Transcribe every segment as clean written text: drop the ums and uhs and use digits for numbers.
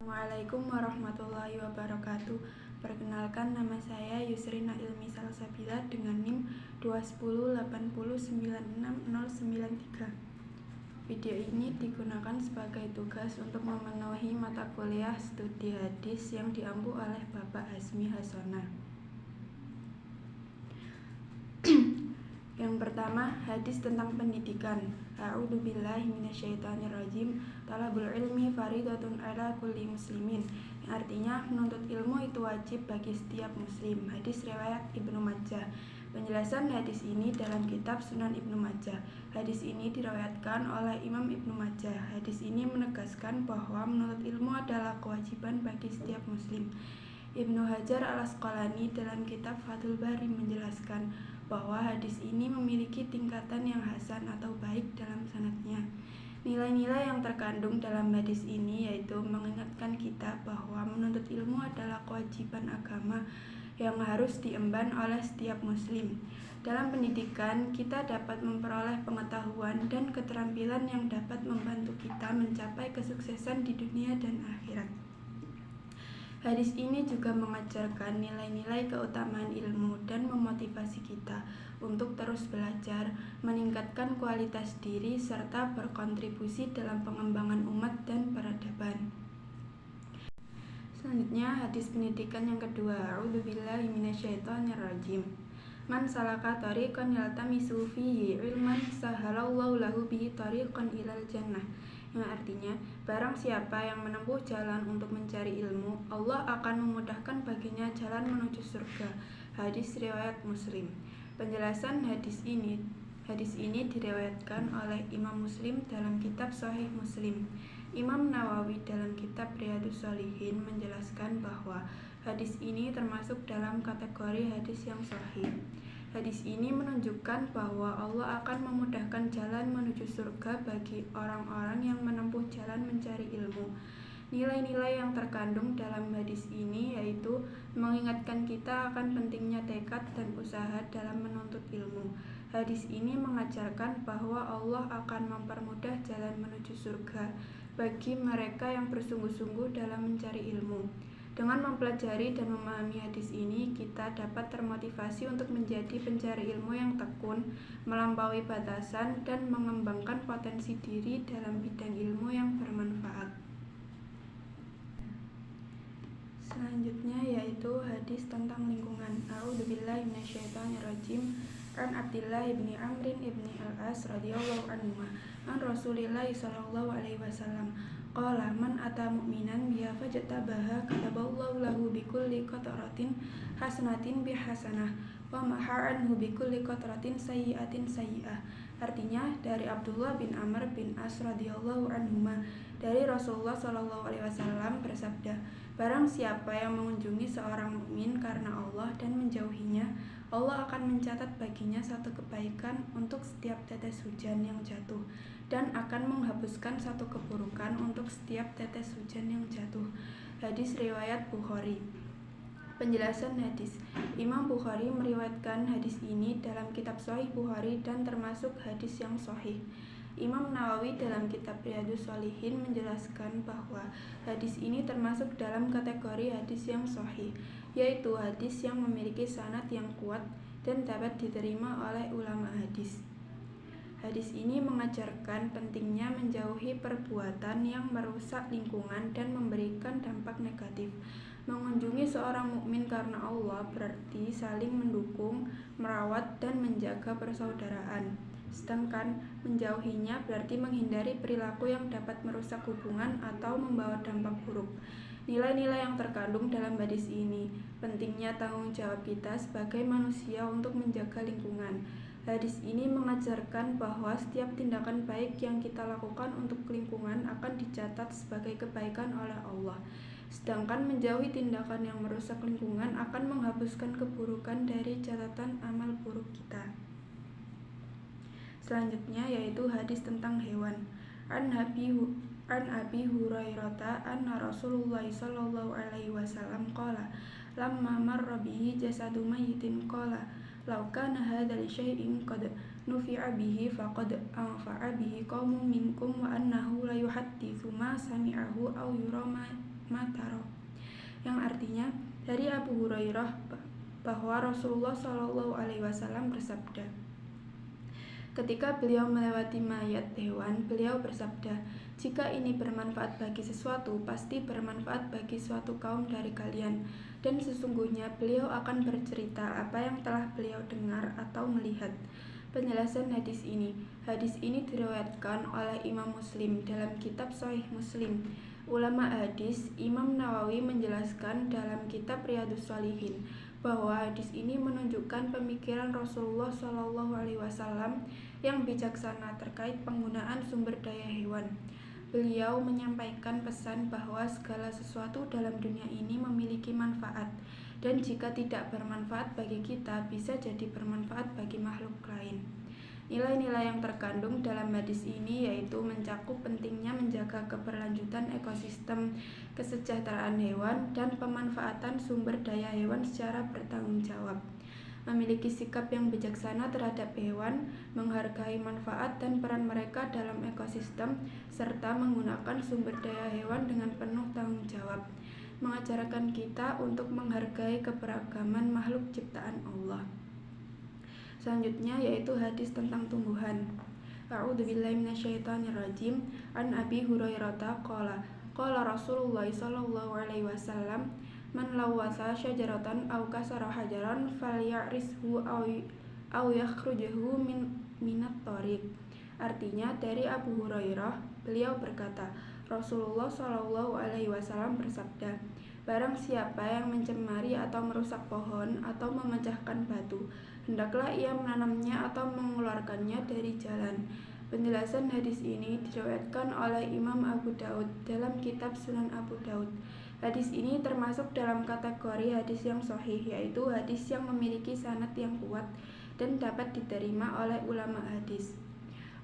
Assalamualaikum warahmatullahi wabarakatuh. Perkenalkan, nama saya Yusrina Ilmi Salsabila dengan NIM 21080969093. Video ini digunakan sebagai tugas untuk memenuhi mata kuliah studi hadis yang diampu oleh Bapak Hasmi Hasona. Yang pertama, hadis tentang pendidikan. A'udzubillahi minasyaitonirrajim. Talabul ilmi faridatun ala kulli muslimin. Yang artinya menuntut ilmu itu wajib bagi setiap muslim. Hadis riwayat Ibnu Majah. Penjelasan hadis ini dalam kitab Sunan Ibnu Majah. Hadis ini diriwayatkan oleh Imam Ibnu Majah. Hadis ini menegaskan bahwa menuntut ilmu adalah kewajiban bagi setiap muslim. Ibnu Hajar al-Asqalani dalam kitab Fathul Bari menjelaskan bahwa hadis ini memiliki tingkatan yang hasan atau baik dalam sanadnya. Nilai-nilai yang terkandung dalam hadis ini yaitu mengingatkan kita bahwa menuntut ilmu adalah kewajiban agama yang harus diemban oleh setiap muslim. Dalam pendidikan, kita dapat memperoleh pengetahuan dan keterampilan yang dapat membantu kita mencapai kesuksesan di dunia dan akhirat. Hadis ini juga mengajarkan nilai-nilai keutamaan ilmu dan memotivasi kita untuk terus belajar, meningkatkan kualitas diri, serta berkontribusi dalam pengembangan umat dan peradaban. Selanjutnya, hadis pendidikan yang kedua. A'udzubillahi minasyaitonirrajim. Man salaka thariqan yaltamisu fihi ilman sahalallahu lahu bihi thariqan ilal jannah. Yang artinya, barang siapa yang menempuh jalan untuk mencari ilmu, Allah akan memudahkan baginya jalan menuju surga. Hadis riwayat Muslim. Penjelasan hadis ini diriwayatkan oleh Imam Muslim dalam kitab Sahih Muslim. Imam Nawawi dalam kitab Riyadhus Shalihin menjelaskan bahwa hadis ini termasuk dalam kategori hadis yang sahih. Hadis ini menunjukkan bahwa Allah akan memudahkan jalan menuju surga bagi orang-orang yang menempuh jalan mencari ilmu. Nilai-nilai yang terkandung dalam hadis ini yaitu mengingatkan kita akan pentingnya tekad dan usaha dalam menuntut ilmu. Hadis ini mengajarkan bahwa Allah akan mempermudah jalan menuju surga bagi mereka yang bersungguh-sungguh dalam mencari ilmu. Dengan mempelajari dan memahami hadis ini, kita dapat termotivasi untuk menjadi pencari ilmu yang tekun, melampaui batasan, dan mengembangkan potensi diri dalam bidang ilmu yang bermanfaat. Selanjutnya yaitu hadis tentang lingkungan. A'udzubillahi minasyaitonirrajim. An Abdillah ibni Amrin ibni al-As radhiyallahu anhu an Rasulillah sallallahu alaihi wasallam qala man ata mu'minan biha fajtabaha kataballahu lahu bikulli qatratin hasanatin bihasanah wa maha anhu bikulli qatratin sayyi'atin sayyi'ah. Artinya, dari Abdullah bin Amr bin As radhiyallahu anhuma dari Rasulullah sallallahu alaihi wasallam bersabda, barang siapa yang mengunjungi seorang mukmin karena Allah dan menjauhinya, Allah akan mencatat baginya satu kebaikan untuk setiap tetes hujan yang jatuh dan akan menghapuskan satu keburukan untuk setiap tetes hujan yang jatuh. Hadis riwayat Bukhari. Penjelasan hadis. Imam Bukhari meriwayatkan hadis ini dalam kitab Sahih Bukhari dan termasuk hadis yang sahih. Imam Nawawi dalam kitab Riyadhus Shalihin menjelaskan bahwa hadis ini termasuk dalam kategori hadis yang sahih, yaitu hadis yang memiliki sanad yang kuat dan dapat diterima oleh ulama hadis. Hadis ini mengajarkan pentingnya menjauhi perbuatan yang merusak lingkungan dan memberikan dampak negatif. Mengunjungi seorang mukmin karena Allah berarti saling mendukung, merawat, dan menjaga persaudaraan. Sedangkan menjauhinya berarti menghindari perilaku yang dapat merusak hubungan atau membawa dampak buruk. Nilai-nilai yang terkandung dalam hadis ini, pentingnya tanggung jawab kita sebagai manusia untuk menjaga lingkungan. Hadis ini mengajarkan bahwa setiap tindakan baik yang kita lakukan untuk lingkungan akan dicatat sebagai kebaikan oleh Allah. Sedangkan menjauhi tindakan yang merusak lingkungan akan menghapuskan keburukan dari catatan amal buruk kita. Selanjutnya yaitu hadis tentang hewan. An Abi Hurairah anna Rasulullah sallallahu alaihi wasallam qala lamma marra bihi jasadu mayyitin qala law kana hadzal syai'in qad nufi'a bihi faqad anfa'a bihi qaumun minkum wa annahu la yuhadditsu ma sami'ahu aw yura ma taro, yang artinya dari Abu Hurairah bahwa Rasulullah Shallallahu Alaihi Wasallam bersabda, ketika beliau melewati mayat hewan, beliau bersabda, jika ini bermanfaat bagi sesuatu, pasti bermanfaat bagi suatu kaum dari kalian, dan sesungguhnya beliau akan bercerita apa yang telah beliau dengar atau melihat. Penjelasan hadis ini diriwayatkan oleh Imam Muslim dalam kitab Sahih Muslim. Ulama hadis Imam Nawawi menjelaskan dalam kitab Riyadhus Shalihin bahwa hadis ini menunjukkan pemikiran Rasulullah Shallallahu Alaihi Wasallam yang bijaksana terkait penggunaan sumber daya hewan. Beliau menyampaikan pesan bahwa segala sesuatu dalam dunia ini memiliki manfaat, dan jika tidak bermanfaat bagi kita, bisa jadi bermanfaat bagi makhluk lain. Nilai-nilai yang terkandung dalam hadis ini yaitu mencakup pentingnya menjaga keberlanjutan ekosistem, kesejahteraan hewan, dan pemanfaatan sumber daya hewan secara bertanggung jawab. Memiliki sikap yang bijaksana terhadap hewan, menghargai manfaat dan peran mereka dalam ekosistem, serta menggunakan sumber daya hewan dengan penuh tanggung jawab, mengajarkan kita untuk menghargai keberagaman makhluk ciptaan Allah. Selanjutnya yaitu hadis tentang tumbuhan. A'udzubillahi minasyaitonirrajim. An Abi Hurairah qala Rasulullah sallallahu alaihi wasallam, man lawwasa syajaratan aw kasara hajaran falyarishu aw yakhrujahu minat thariq. Artinya dari Abu Hurairah, beliau berkata, Rasulullah Shallallahu Alaihi Wasallam bersabda, barang siapa yang mencemari atau merusak pohon atau memecahkan batu, hendaklah ia menanamnya atau mengeluarkannya dari jalan. Penjelasan hadis ini diriwayatkan oleh Imam Abu Daud dalam kitab Sunan Abu Daud. Hadis ini termasuk dalam kategori hadis yang sahih, yaitu hadis yang memiliki sanad yang kuat dan dapat diterima oleh ulama hadis.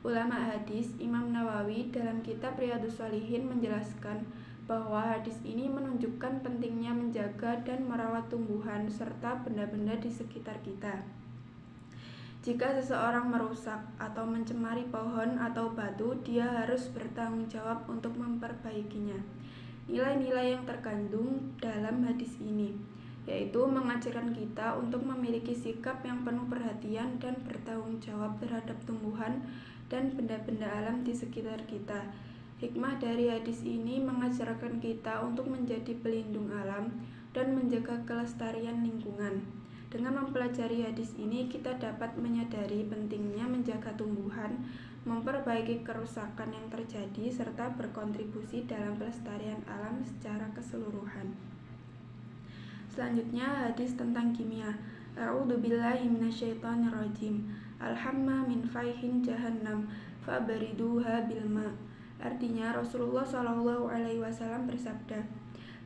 Ulama hadis Imam Nawawi dalam kitab Riyadhus Shalihin menjelaskan bahwa hadis ini menunjukkan pentingnya menjaga dan merawat tumbuhan serta benda-benda di sekitar kita. Jika seseorang merusak atau mencemari pohon atau batu, dia harus bertanggung jawab untuk memperbaikinya. Nilai-nilai yang terkandung dalam hadis ini yaitu mengajarkan kita untuk memiliki sikap yang penuh perhatian dan bertanggung jawab terhadap tumbuhan dan benda-benda alam di sekitar kita. Hikmah dari hadis ini mengajarkan kita untuk menjadi pelindung alam dan menjaga kelestarian lingkungan. Dengan mempelajari hadis ini, kita dapat menyadari pentingnya menjaga tumbuhan, memperbaiki kerusakan yang terjadi, serta berkontribusi dalam pelestarian alam secara keseluruhan. Selanjutnya hadis tentang kimia. A'udzubillahi minasyaitonirrajim. Alhamma min faihin jahannam fa'bariduha bilma. Artinya Rasulullah Shallallahu Alaihi Wasallam bersabda,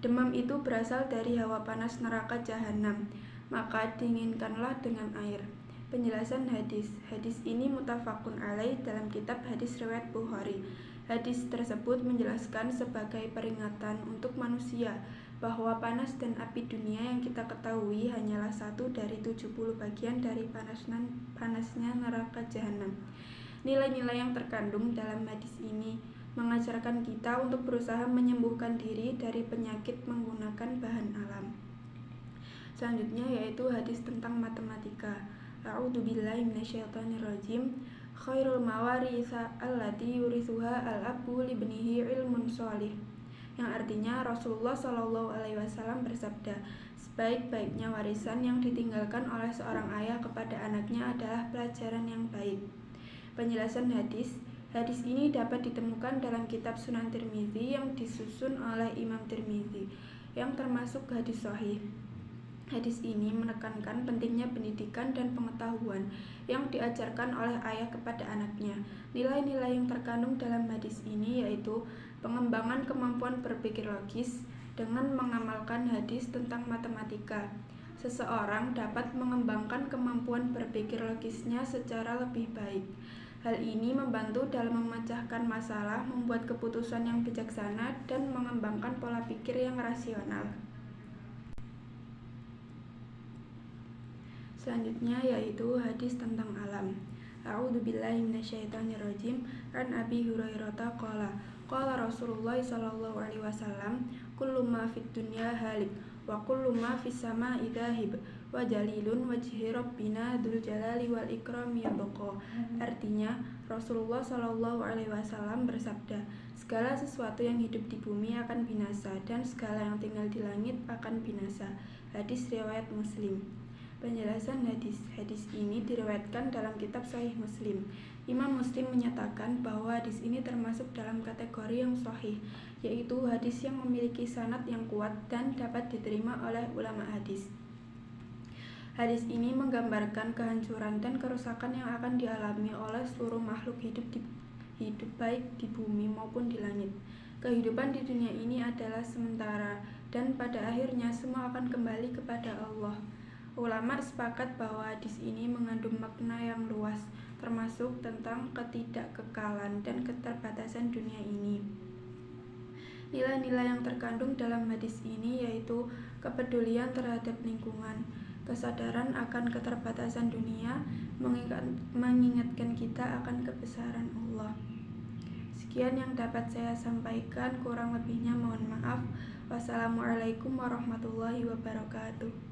demam itu berasal dari hawa panas neraka jahanam, maka dinginkanlah dengan air. Penjelasan hadis ini muttafaqun alaih dalam kitab hadis riwayat Bukhari. Hadis tersebut menjelaskan sebagai peringatan untuk manusia bahwa panas dan api dunia yang kita ketahui hanyalah 1 dari 70 bagian dari panasnya neraka jahanam. Nilai-nilai yang terkandung dalam hadis ini mengajarkan kita untuk berusaha menyembuhkan diri dari penyakit menggunakan bahan alam. Selanjutnya yaitu hadis tentang matematika. A'udzubillahi minasyaitonirrajim. Khairul mawarisa allati yurithuha al-abu libnihi ilmun sholih. Yang artinya Rasulullah Shallallahu Alaihi Wasallam bersabda, sebaik-baiknya warisan yang ditinggalkan oleh seorang ayah kepada anaknya adalah pelajaran yang baik. Penjelasan hadis ini dapat ditemukan dalam kitab Sunan Tirmizi yang disusun oleh Imam Tirmizi, yang termasuk hadis sahih. Hadis ini menekankan pentingnya pendidikan dan pengetahuan yang diajarkan oleh ayah kepada anaknya. Nilai-nilai yang terkandung dalam hadis ini yaitu pengembangan kemampuan berpikir logis dengan mengamalkan hadis tentang matematika. Seseorang dapat mengembangkan kemampuan berpikir logisnya secara lebih baik. Hal ini membantu dalam memecahkan masalah, membuat keputusan yang bijaksana, dan mengembangkan pola pikir yang rasional. Selanjutnya yaitu hadis tentang alam. A'udzubillahi minasyaitonirrajim. An Abi Hurairah qala Rasulullah sallallahu alaihi wasallam, kullu ma fid dunya halik wa kullu ma fis sama'i dzahib wa jalilun wajhi rabbina dzul jalali wal ikrami yabqa. Artinya, Rasulullah Shallallahu alaihi wasallam bersabda, segala sesuatu yang hidup di bumi akan binasa dan segala yang tinggal di langit akan binasa. Hadis riwayat Muslim. Penjelasan hadis. Hadis ini diriwayatkan dalam kitab Sahih Muslim. Imam Muslim menyatakan bahwa hadis ini termasuk dalam kategori yang sahih, yaitu hadis yang memiliki sanad yang kuat dan dapat diterima oleh ulama hadis. Hadis ini menggambarkan kehancuran dan kerusakan yang akan dialami oleh seluruh makhluk hidup baik di bumi maupun di langit. Kehidupan di dunia ini adalah sementara dan pada akhirnya semua akan kembali kepada Allah. Ulama sepakat bahwa hadis ini mengandung makna yang luas, termasuk tentang ketidakkekalan dan keterbatasan dunia ini. Nilai-nilai yang terkandung dalam hadis ini yaitu kepedulian terhadap lingkungan, kesadaran akan keterbatasan dunia, mengingatkan kita akan kebesaran Allah. Sekian yang dapat saya sampaikan, kurang lebihnya mohon maaf. Wassalamualaikum warahmatullahi wabarakatuh.